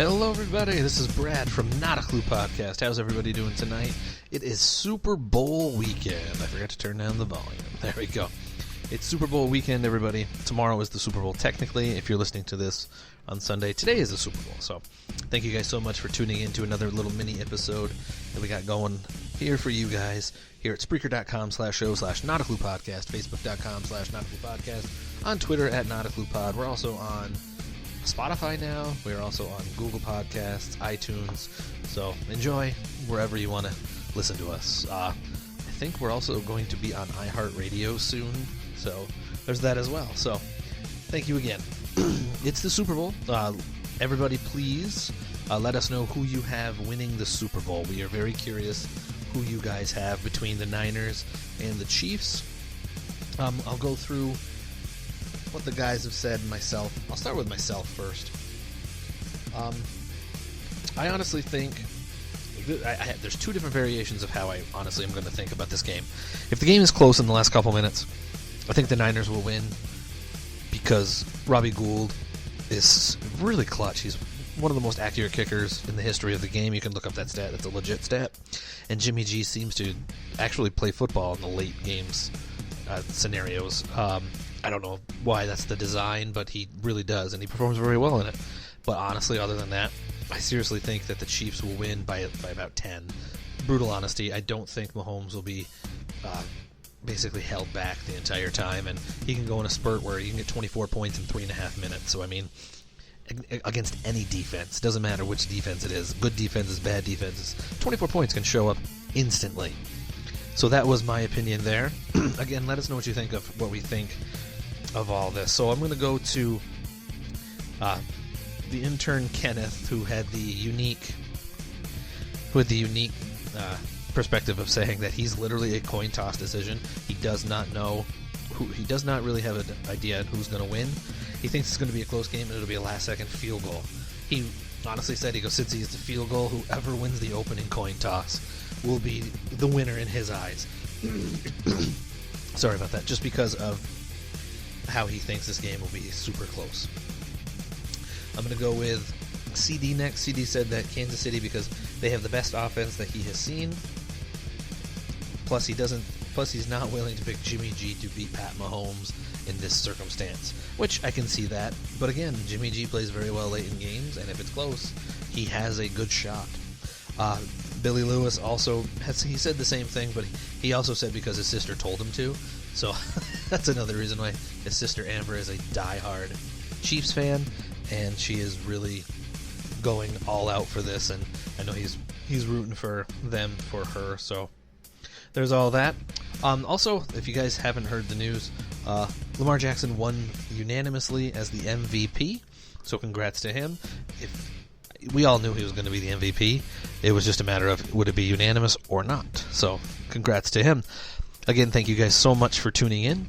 Hello, everybody. This is Brad from Not a Clue Podcast. How's everybody doing tonight? It is Super Bowl weekend. I forgot to turn down the volume. There we go. It's Super Bowl weekend, everybody. Tomorrow is the Super Bowl, technically, if you're listening to this on Sunday. Today is the Super Bowl, so thank you guys so much for tuning in to another little mini episode that we got going here for you guys here at Spreaker.com/show/NotACluePodcast, Facebook.com/NotACluePodcast, on Twitter at NotACluePod. We're also on Spotify now. We're also on Google Podcasts, iTunes, so enjoy wherever you want to listen to us. I think we're also going to be on iHeartRadio soon, so there's that as well. So thank you again. It's the Super Bowl. Everybody, please let us know who you have winning the Super Bowl. We are very curious who you guys have between the Niners and the Chiefs. I'll go through what the guys have said. Myself, I'll start with myself first. I honestly think there's two different variations of how I honestly am going to think about this game. If the game is close in the last couple minutes, I think the Niners will win because Robbie Gould is really clutch. He's one of the most accurate kickers in the history of the game. You can look up that stat. That's a legit stat. And Jimmy G seems to actually play football in the late games scenarios. I don't know why that's the design, but he really does, and he performs very well in it. But honestly, other than that, I seriously think that the Chiefs will win by about 10. Brutal honesty, I don't think Mahomes will be basically held back the entire time, and he can go in a spurt where you can get 24 points in 3.5 minutes. So, I mean, against any defense, doesn't matter which defense it is, good defenses, bad defenses, 24 points can show up instantly. So that was my opinion there. Again, let us know what you think of what we think of all this. So I'm going to go to the intern Kenneth, who had the unique perspective of saying that he's literally a coin toss decision. He does not know he does not really have an idea on who's going to win. He thinks it's going to be a close game and it'll be a last-second field goal. He honestly said, since he's the field goal, whoever wins the opening coin toss will be the winner in his eyes. Sorry about that. Just because of how he thinks this game will be super close. I'm going to go with CD next. CD said that Kansas City, because they have the best offense that he has seen. Plus he's not willing to pick Jimmy G to beat Pat Mahomes in this circumstance, which I can see that. But again, Jimmy G plays very well late in games, and if it's close, he has a good shot. Billy Lewis also he said the same thing, but he also said because his sister told him to. So that's another reason why his sister Amber is a diehard Chiefs fan, and she is really going all out for this. And I know he's rooting for them for her. So there's all that. Also, if you guys haven't heard the news, Lamar Jackson won unanimously as the MVP. So congrats to him. We all knew he was going to be the MVP. It was just a matter of would it be unanimous or not. So congrats to him. Again, thank you guys so much for tuning in.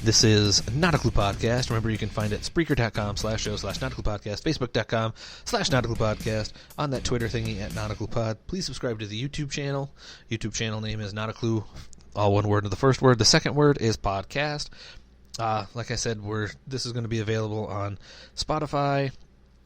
This is Not a Clue Podcast. Remember, you can find it at Spreaker.com/show/NotACluePodcast, Facebook.com/NotACluePodcast, on that Twitter thingy at NotACluePod. Please subscribe to the YouTube channel. YouTube channel name is Not a Clue, all one word to the first word. The second word is podcast. Like I said, this is going to be available on Spotify.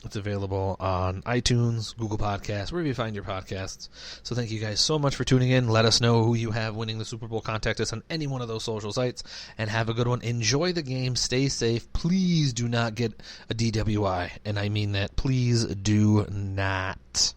It's available on iTunes, Google Podcasts, wherever you find your podcasts. So thank you guys so much for tuning in. Let us know who you have winning the Super Bowl. Contact us on any one of those social sites, and have a good one. Enjoy the game. Stay safe. Please do not get a DWI, and I mean that. Please do not.